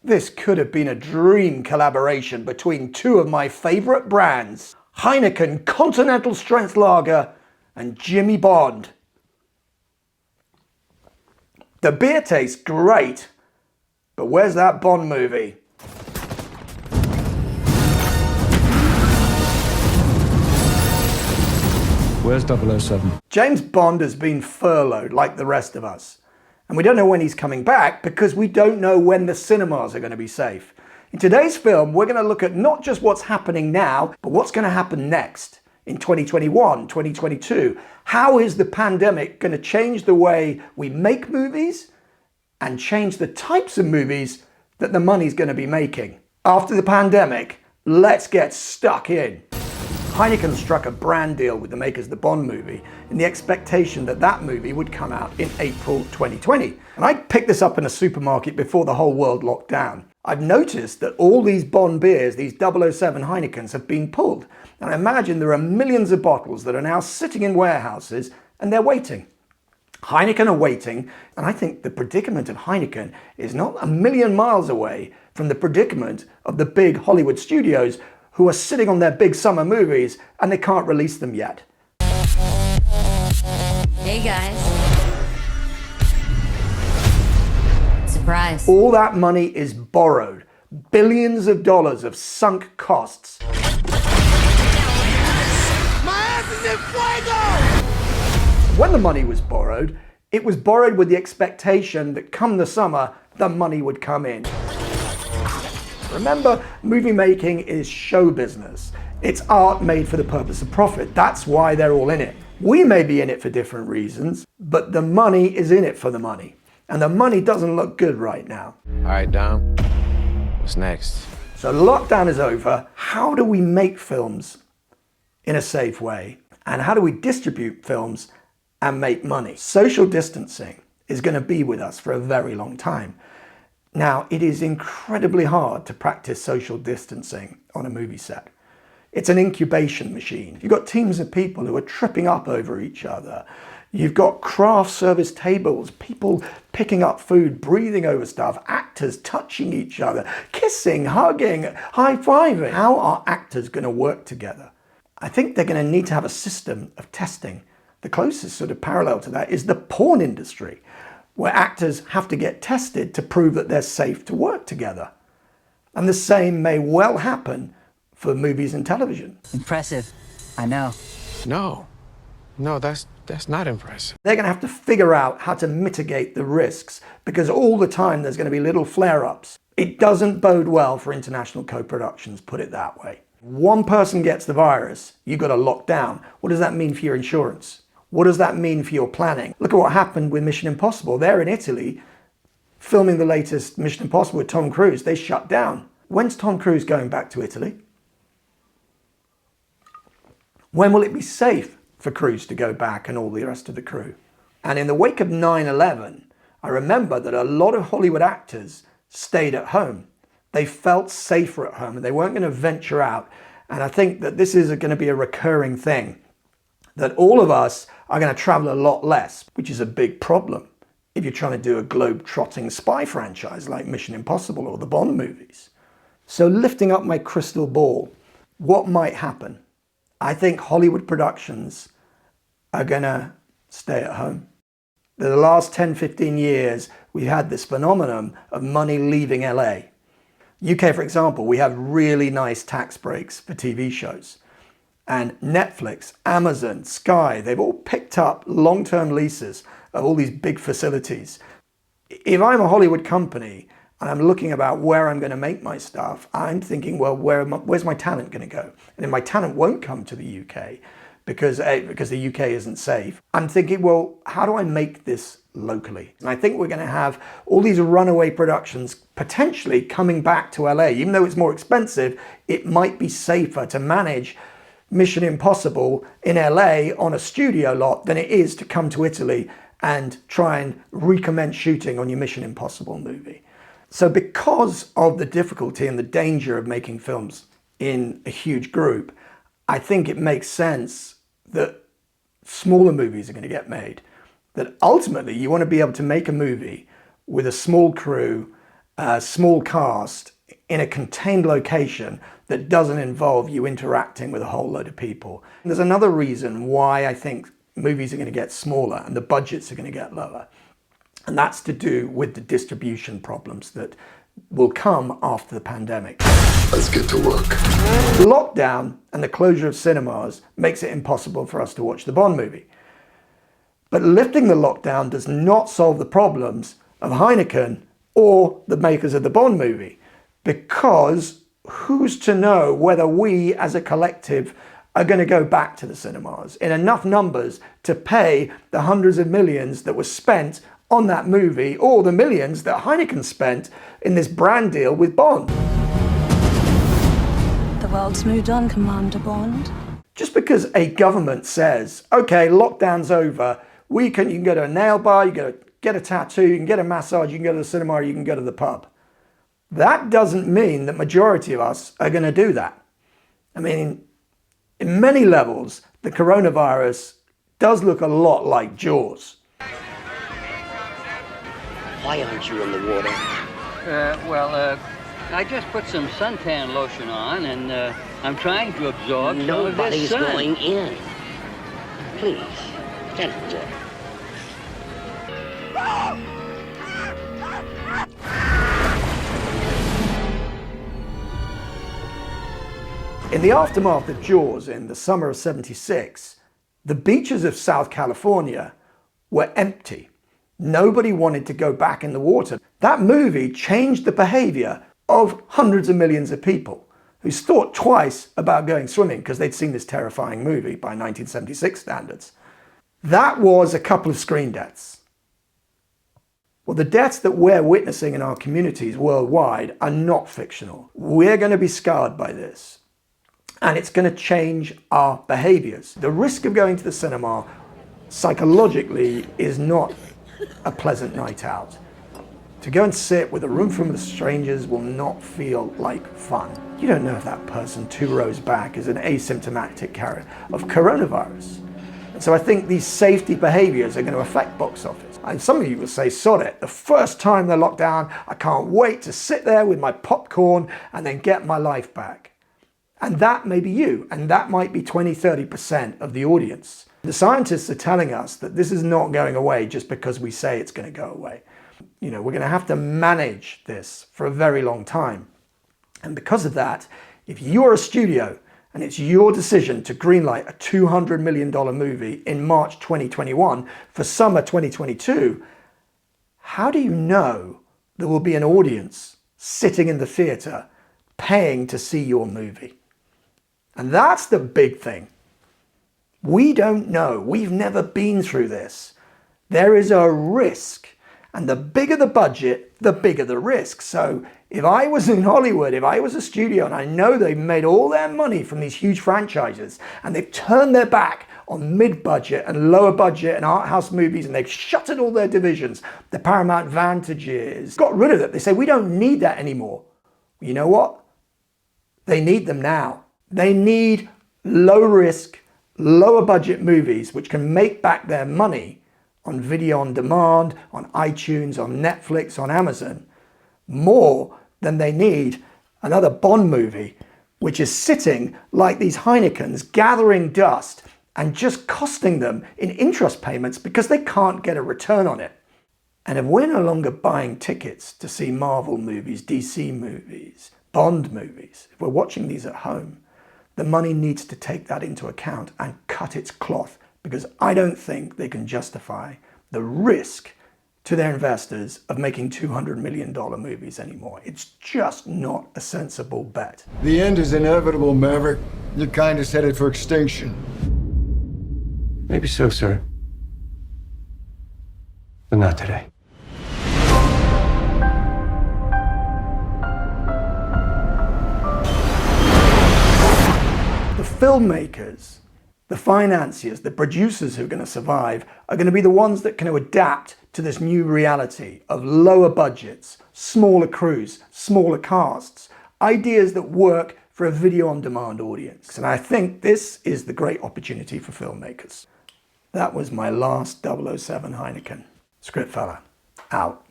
This could have been a dream collaboration between two of my favorite brands, Heineken Continental Strength Lager and Jimmy Bond. The beer tastes great, but where's that Bond movie? Where's 007? James Bond has been furloughed like the rest of us. And we don't know when he's coming back because we don't know when the cinemas are going to be safe. In today's film, we're going to look at not just what's happening now, but what's going to happen next in 2021, 2022. How is the pandemic going to change the way we make movies and change the types of movies that the money's going to be making? After the pandemic, let's get stuck in. Heineken struck a brand deal with the makers of the Bond movie in the expectation that that movie would come out in April 2020. And I picked this up in a supermarket before the whole world locked down. I've noticed that all these Bond beers, these 007 Heinekens, have been pulled. And I imagine there are millions of bottles that are now sitting in warehouses and they're waiting. Heineken are waiting, and I think the predicament of Heineken is not a million miles away from the predicament of the big Hollywood studios who are sitting on their big summer movies and they can't release them yet. Hey guys. Surprise. All that money is borrowed. Billions of dollars of sunk costs. My ass is in fuego! When the money was borrowed, it was borrowed with the expectation that come the summer, the money would come in. Remember, movie making is show business. It's art made for the purpose of profit. That's why they're all in it. We may be in it for different reasons, but the money is in it for the money. And the money doesn't look good right now. All right, Dom, what's next? So lockdown is over. How do we make films in a safe way? And how do we distribute films and make money? Social distancing is going to be with us for a very long time. Now, it is incredibly hard to practice social distancing on a movie set. It's an incubation machine. You've got teams of people who are tripping up over each other. You've got craft service tables, people picking up food, breathing over stuff, actors touching each other, kissing, hugging, high-fiving. How are actors going to work together? I think they're going to need to have a system of testing. The closest sort of parallel to that is the porn industry, where actors have to get tested to prove that they're safe to work together. And the same may well happen for movies and television. Impressive, I know. No, that's not impressive. They're going to have to figure out how to mitigate the risks because all the time there's going to be little flare-ups. It doesn't bode well for international co-productions, put it that way. One person gets the virus, you've got to lock down. What does that mean for your insurance? What does that mean for your planning? Look at what happened with Mission Impossible. They're in Italy filming the latest Mission Impossible with Tom Cruise. They shut down. When's Tom Cruise going back to Italy? When will it be safe for Cruise to go back and all the rest of the crew? And in the wake of 9/11, I remember that a lot of Hollywood actors stayed at home. They felt safer at home and they weren't going to venture out. And I think that this is going to be a recurring thing, that all of us are going to travel a lot less, which is a big problem if you're trying to do a globe-trotting spy franchise like Mission Impossible or the Bond movies. So lifting up my crystal ball, what might happen? I think Hollywood productions are going to stay at home. The last 10, 15 years, we've had this phenomenon of money leaving LA. UK, for example, we have really nice tax breaks for TV shows. And Netflix, Amazon, Sky, they've all picked up long-term leases of all these big facilities. If I'm a Hollywood company and I'm looking about where I'm going to make my stuff, I'm thinking, well, where's my talent going to go? And if my talent won't come to the UK because the UK isn't safe, I'm thinking, well, how do I make this locally? And I think we're going to have all these runaway productions potentially coming back to LA. Even though it's more expensive, it might be safer to manage Mission Impossible in LA on a studio lot than it is to come to Italy and try and recommence shooting on your Mission Impossible movie. So because of the difficulty and the danger of making films in a huge group, I think it makes sense that smaller movies are going to get made. That ultimately you want to be able to make a movie with a small crew a small cast in a contained location that doesn't involve you interacting with a whole load of people. And there's another reason why I think movies are going to get smaller and the budgets are going to get lower. And that's to do with the distribution problems that will come after the pandemic. Let's get to work. The lockdown and the closure of cinemas makes it impossible for us to watch the Bond movie. But lifting the lockdown does not solve the problems of Heineken or the makers of the Bond movie, because who's to know whether we as a collective are going to go back to the cinemas in enough numbers to pay the hundreds of millions that were spent on that movie, or the millions that Heineken spent in this brand deal with Bond. The world's moved on, Commander Bond. Just because a government says, okay, lockdown's over, you can go to a nail bar, you can get a tattoo, you can get a massage, you can go to the cinema, or you can go to the pub. That doesn't mean that majority of us are going to do that. I mean, in many levels, the coronavirus does look a lot like Jaws. Why aren't you in the water? I just put some suntan lotion on, and I'm trying to absorb some of this Nobody's sun. going in. Please, gentlemen. In the aftermath of Jaws in the summer of '76, the beaches of South California were empty. Nobody wanted to go back in the water. That movie changed the behavior of hundreds of millions of people who thought twice about going swimming because they'd seen this terrifying movie by 1976 standards. That was a couple of screen deaths. Well, the deaths that we're witnessing in our communities worldwide are not fictional. We're going to be scarred by this, and it's going to change our behaviors. The risk of going to the cinema psychologically is not a pleasant night out. To go and sit with a room full of strangers will not feel like fun. You don't know if that person 2 rows back is an asymptomatic carrier of coronavirus. And so I think these safety behaviors are going to affect box office. And some of you will say, sod it, the first time they're locked down, I can't wait to sit there with my popcorn and then get my life back. And that may be you, and that might be 20–30% of the audience. The scientists are telling us that this is not going away just because we say it's going to go away. You know, we're going to have to manage this for a very long time. And because of that, if you're a studio and it's your decision to greenlight a $200 million movie in March 2021 for summer 2022, how do you know there will be an audience sitting in the theater paying to see your movie? And that's the big thing. We don't know. We've never been through this. There is a risk. And the bigger the budget, the bigger the risk. So if I was in Hollywood, if I was a studio, and I know they've made all their money from these huge franchises, and they've turned their back on mid-budget and lower budget and art house movies, and they've shuttered all their divisions, the Paramount Vantages, got rid of it. They say, we don't need that anymore. You know what? They need them now. They need low-risk, lower-budget movies which can make back their money on video on demand, on iTunes, on Netflix, on Amazon, more than they need another Bond movie, which is sitting like these Heinekens, gathering dust and just costing them in interest payments because they can't get a return on it. And if we're no longer buying tickets to see Marvel movies, DC movies, Bond movies, if we're watching these at home, the money needs to take that into account and cut its cloth, because I don't think they can justify the risk to their investors of making $200 million movies anymore. It's just not a sensible bet. The end is inevitable, Maverick. Your kind is headed for extinction. Maybe so, sir. But not today. The filmmakers, the financiers, the producers who are going to survive are going to be the ones that can adapt to this new reality of lower budgets, smaller crews, smaller casts, ideas that work for a video-on-demand audience. And I think this is the great opportunity for filmmakers. That was my last 007 Heineken. Script fella, out.